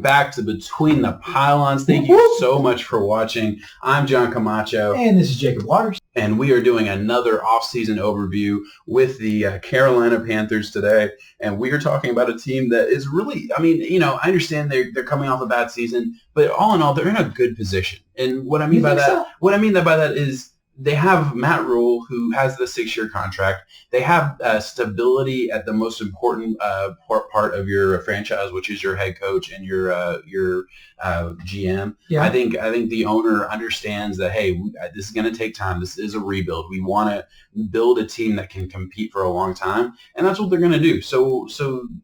back to Between the Pylons. Thank you so much for watching. I'm John Camacho. And this is Jacob Waters. And we are doing another off-season overview with the Carolina Panthers today. And we are talking about a team that is really, I understand they're coming off a bad season, but all in all, they're in a good position. And what I mean by that is they have Matt Rule, who has the 6-year contract. They have stability at the most important part of your franchise, which is your head coach and your GM. Yeah. I think the owner understands that, hey, this is going to take time. This is a rebuild. We want to build a team that can compete for a long time, and that's what they're going to do. So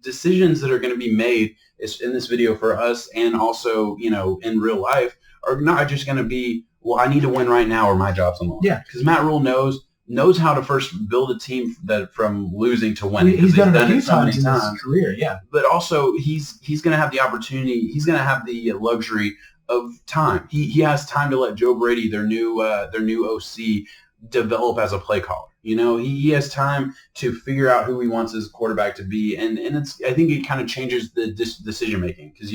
decisions that are going to be made in this video for us, and also in real life, are not just going to be, well, I need to win right now or my job's on the line. Yeah. Because Matt Rule knows how to first build a team that from losing to winning. He's done it a few so many times in his career, yeah. But also he's going to have the opportunity. He's going to have the luxury of time. He has time to let Joe Brady, their new OC, develop as a play caller. He has time to figure out who he wants his quarterback to be, and I think it kind of changes the decision making, because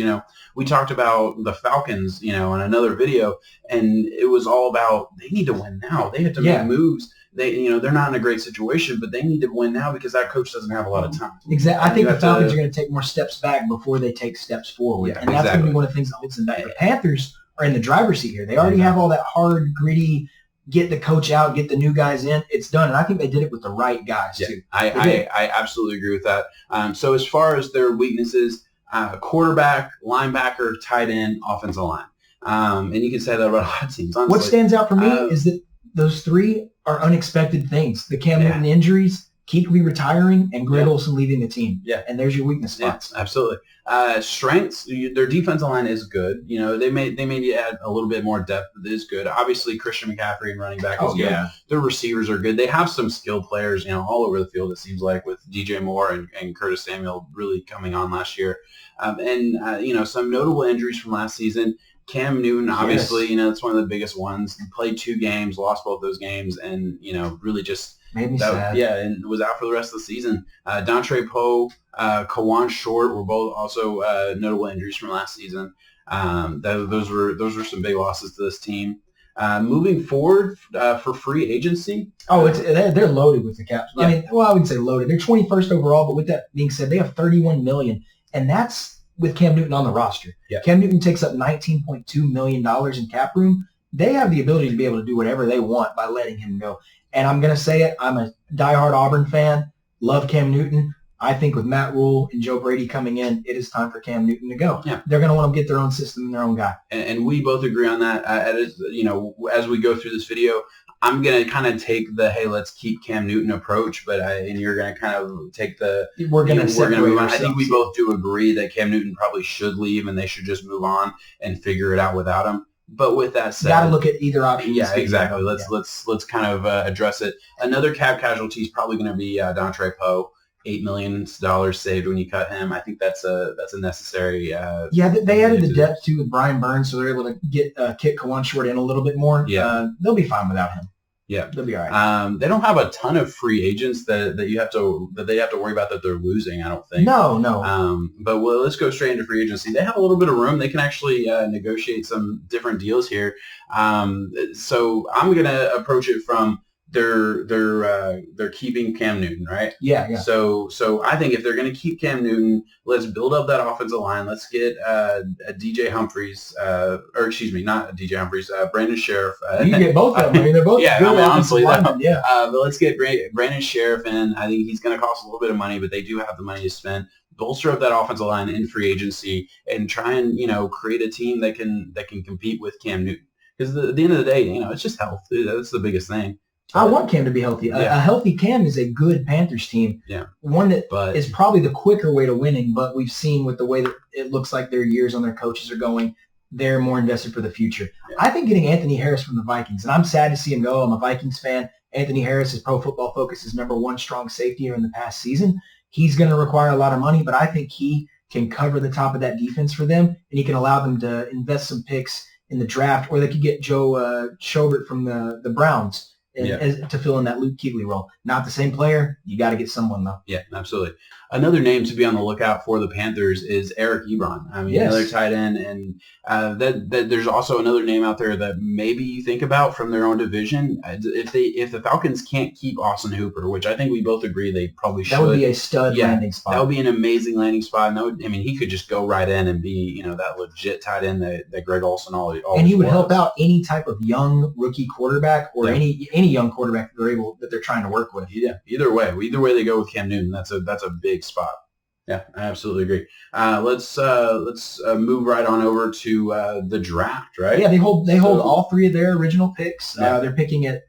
we talked about the Falcons in another video, and it was all about they need to win now. They have to make moves. They're not in a great situation, but they need to win now because that coach doesn't have a lot of time. Exactly. I think the Falcons are going to take more steps back before they take steps forward, and that's going to be one of the things that holds them back. The Panthers are in the driver's seat here. They already have all that hard, gritty, get the coach out, get the new guys in. It's done, and I think they did it with the right guys too. I absolutely agree with that. So as far as their weaknesses, quarterback, linebacker, tight end, offensive line, and you can say that about a lot of teams. Honestly. What stands out for me is that those three are unexpected things. The Cam Newton injuries, Kuechly retiring, and Greg Olsen leaving the team. Yeah, and there's your weakness spots. Yeah, absolutely. Strengths, their defensive line is good. They may need to add a little bit more depth, but it is good. Obviously, Christian McCaffrey and running back is good. Yeah. Their receivers are good. They have some skilled players, all over the field, it seems like, with DJ Moore and Curtis Samuel really coming on last year. Some notable injuries from last season. Cam Newton, obviously, that's one of the biggest ones. He played 2 games, lost both those games, and, really just made me sad. Yeah, and was out for the rest of the season. Dontre Poe, Kawan Short were both also notable injuries from last season. Those were some big losses to this team. Moving forward for free agency. They're loaded with the cap. Yeah. I wouldn't say loaded. They're 21st overall, but with that being said, they have $31 million, and that's with Cam Newton on the roster. Yeah. Cam Newton takes up $19.2 million in cap room. They have the ability to be able to do whatever they want by letting him go. And I'm going to say it, I'm a diehard Auburn fan, love Cam Newton. I think with Matt Rule and Joe Brady coming in, it is time for Cam Newton to go. Yeah. They're going to want to get their own system and their own guy. And we both agree on that. As we go through this video, I'm going to kind of take the, hey, let's keep Cam Newton approach, and you're going to kind of take the, we're going to move on. I think we both do agree that Cam Newton probably should leave and they should just move on and figure it out without him. But with that said, got to look at either option. Yeah, exactly. Let's kind of address it. Another cap casualty is probably going to be Dontre Poe. $8 million saved when you cut him. I think that's a necessary. They added the depth too with Brian Burns, so they're able to get kick Kawan Short in a little bit more. Yeah, they'll be fine without him. Yeah, they'll be all right. They don't have a ton of free agents that they have to worry about that they're losing. I don't think. No. But let's go straight into free agency. They have a little bit of room. They can actually negotiate some different deals here. So I'm gonna approach it from they're keeping Cam Newton, right? Yeah. So I think if they're going to keep Cam Newton, let's build up that offensive line. Let's get a DJ Humphries, not DJ Humphries, Brandon Sheriff. You can get both of them. They're both good honestly, linemen. Yeah. But let's get Brandon Sheriff in. I think he's going to cost a little bit of money, but they do have the money to spend. Bolster up that offensive line in free agency and try and create a team that can compete with Cam Newton. Because at the end of the day, it's just health. That's the biggest thing. I want Cam to be healthy. A healthy Cam is a good Panthers team. Yeah. One that is probably the quicker way to winning, but we've seen with the way that it looks like their years on their coaches are going, they're more invested for the future. Yeah. I think getting Anthony Harris from the Vikings, and I'm sad to see him go. I'm a Vikings fan. Anthony Harris is Pro Football Focus's #1 strong safety here in the past season. He's going to require a lot of money, but I think he can cover the top of that defense for them, and he can allow them to invest some picks in the draft, or they could get Joe Schobert from the Browns to fill in that Luke Kuechly role. Not the same player. You got to get someone, though. Yeah, absolutely. Another name to be on the lookout for the Panthers is Eric Ebron. I mean, another tight end, and that there's also another name out there that maybe you think about from their own division. If the Falcons can't keep Austin Hooper, which I think we both agree they probably should. That would be a stud landing spot. That would be an amazing landing spot. And he could just go right in and be, that legit tight end that Greg Olson always and he would help out any type of young rookie quarterback or any young quarterback that they're trying to work with. Yeah, either way they go with Cam Newton. That's a big spot. Yeah, I absolutely agree. Let's move right on over to the draft, right? Yeah, they hold all three of their original picks. They're picking at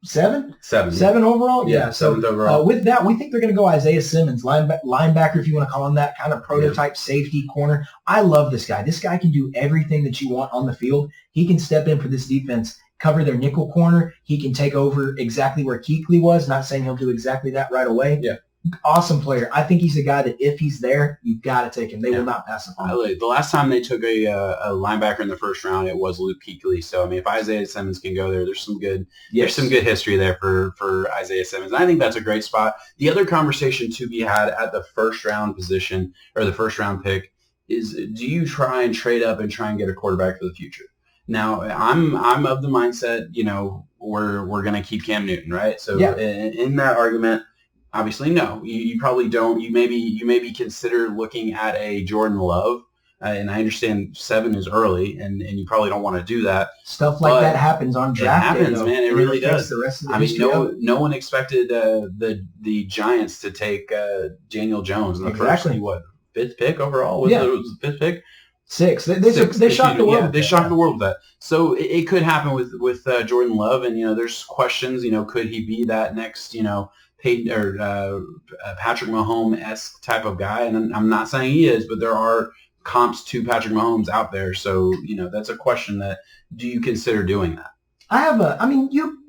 seven overall. Yeah, so seventh overall. With that, we think they're going to go Isaiah Simmons, linebacker, if you want to call him that, kind of prototype safety corner. I love this guy. This guy can do everything that you want on the field. He can step in for this defense, cover their nickel corner. He can take over exactly where Kuechly was. Not saying he'll do exactly that right away. Yeah. Awesome player. I think he's a guy that if he's there, you've got to take him. They will not pass upon him. The last time they took a linebacker in the first round, it was Luke Kuechly. So I mean, if Isaiah Simmons can go there, there's some good history there for Isaiah Simmons. And I think that's a great spot. The other conversation to be had at the first round position or the first round pick is: do you try and trade up and try and get a quarterback for the future? Now, I'm of the mindset, we're going to keep Cam Newton, right? So in that argument. Obviously, no. You probably don't. You maybe consider looking at a Jordan Love, and I understand 7 is early, and you probably don't want to do that. Stuff like that happens on draft day. It happens, man. It really does. The rest of the no one expected the Giants to take Daniel Jones in the first, 5th pick overall? Was the 5th pick? 6. They shocked the world. Yeah, they shocked the world with that. So it could happen with Jordan Love, and there's questions. Could he be that next Peyton or Patrick Mahomes-esque type of guy? And I'm not saying he is, but there are comps to Patrick Mahomes out there. So that's a question that do you consider doing that?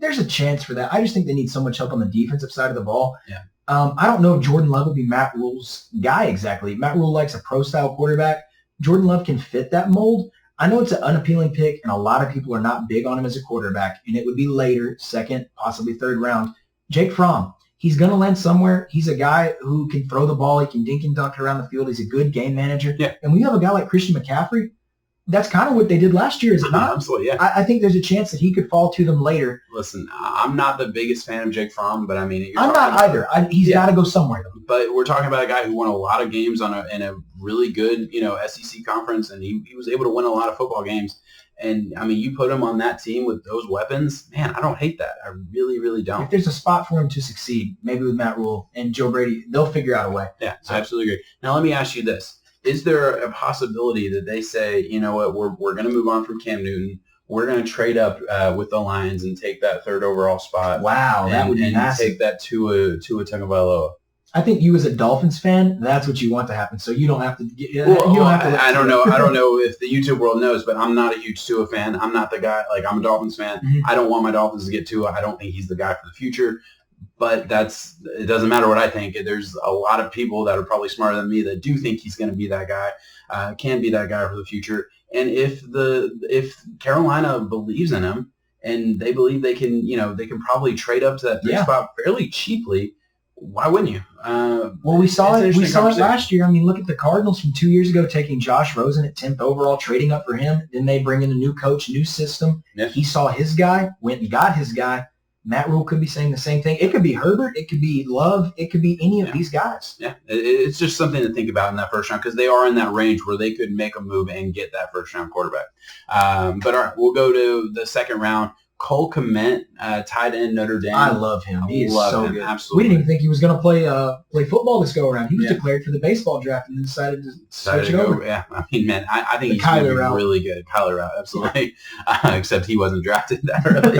There's a chance for that. I just think they need so much help on the defensive side of the ball. Yeah. I don't know if Jordan Love would be Matt Rule's guy exactly. Matt Rule likes a pro-style quarterback. Jordan Love can fit that mold. I know it's an unappealing pick, and a lot of people are not big on him as a quarterback, and it would be later, 2nd, possibly 3rd round. Jake Fromm, he's going to land somewhere. He's a guy who can throw the ball. He can dink and dunk around the field. He's a good game manager. Yeah. And when you have a guy like Christian McCaffrey, that's kind of what they did last year, is it not? Absolutely, yeah. I think there's a chance that he could fall to them later. Listen, I'm not the biggest fan of Jake Fromm, but I'm not either. He's got to go somewhere. But we're talking about a guy who won a lot of games in a really good, SEC conference, and he was able to win a lot of football games. And, you put him on that team with those weapons, man, I don't hate that. I really, really don't. If there's a spot for him to succeed, maybe with Matt Rule and Joe Brady, they'll figure out a way. Yeah, so. I absolutely agree. Now, let me ask you this. Is there a possibility that they say, you know what, we're going to move on from Cam Newton. We're going to trade up with the Lions and take that 3rd overall spot. Wow, that would be massive. Take that Tua Tagovailoa. I think you as a Dolphins fan, that's what you want to happen. So you don't have to. I don't know. I don't know if the YouTube world knows, but I'm not a huge Tua fan. I'm not the guy. I'm a Dolphins fan. Mm-hmm. I don't want my Dolphins to get Tua. I don't think he's the guy for the future. But it doesn't matter what I think. There's a lot of people that are probably smarter than me that do think he's going to be that guy, can be that guy for the future. And if Carolina believes in him and they believe they can probably trade up to that 3 spot fairly cheaply, why wouldn't you? We saw it last year. Look at the Cardinals from 2 years ago taking Josh Rosen at 10th overall, trading up for him. Then they bring in a new coach, new system. Yeah. He saw his guy, went and got his guy. Matt Rule could be saying the same thing. It could be Herbert. It could be Love. It could be any of these guys. Yeah, it's just something to think about in that first round because they are in that range where they could make a move and get that first-round quarterback. But all right, we'll go to the 2nd round. Cole Kmet, tight end, Notre Dame. I love him. He is so good. Absolutely. We didn't even think he was going to play football this go around. He was declared for the baseball draft and then decided to switch it over. Yeah, man, I think he's going to be really good. Kyler Route, absolutely. Except he wasn't drafted that early.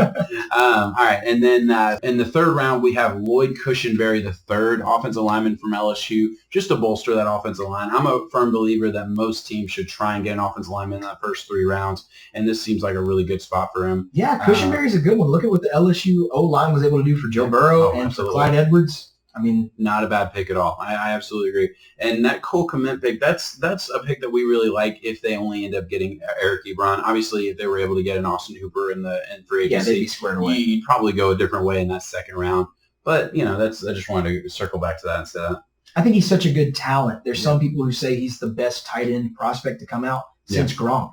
All right, and then in the 3rd round, we have Lloyd Cushenberry, the 3rd offensive lineman from LSU, just to bolster that offensive line. I'm a firm believer that most teams should try and get an offensive lineman in that first 3 rounds, and this seems like a really good spot for him. Yeah, Cushenberry's a good one. Look at what the LSU O-line was able to do for Joe Burrow and for Clyde Edwards. I mean, not a bad pick at all. I absolutely agree. And that Cole Kmet pick, that's a pick that we really like if they only end up getting Eric Ebron. Obviously, if they were able to get an Austin Hooper in free agency, they'd be squared away. You'd probably go a different way in that second round. But, I just wanted to circle back to that instead of that. I think he's such a good talent. There's some people who say he's the best tight end prospect to come out since Gronk.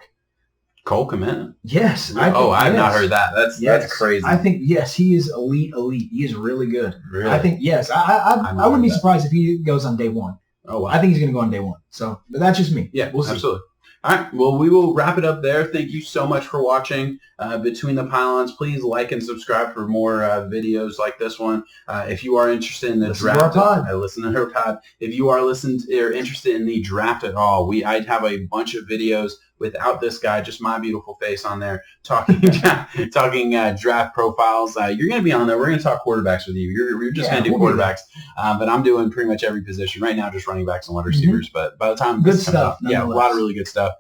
Cole Kmet? Yes. I have not heard that. That's crazy. I think, yes, he is elite. He is really good. Really? I think, yes. I wouldn't be surprised if he goes on day one. Oh, wow. I think he's going to go on day one. So, but that's just me. Yeah, we'll see. Absolutely. All right. Well, we will wrap it up there. Thank you so much for watching Between the Pylons. Please like and subscribe for more videos like this one. If you are interested in the draft, listen to her pod. If you are interested in the draft at all, I'd have a bunch of videos without this guy, just my beautiful face on there, talking draft profiles. You're going to be on there. We're going to talk quarterbacks with you. You're just going to do quarterbacks. But I'm doing pretty much every position right now, just running backs and wide receivers. But by the time good this comes stuff, out, a lot of really good stuff.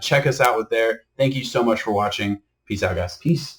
Check us out with there. Thank you so much for watching. Peace out, guys. Peace.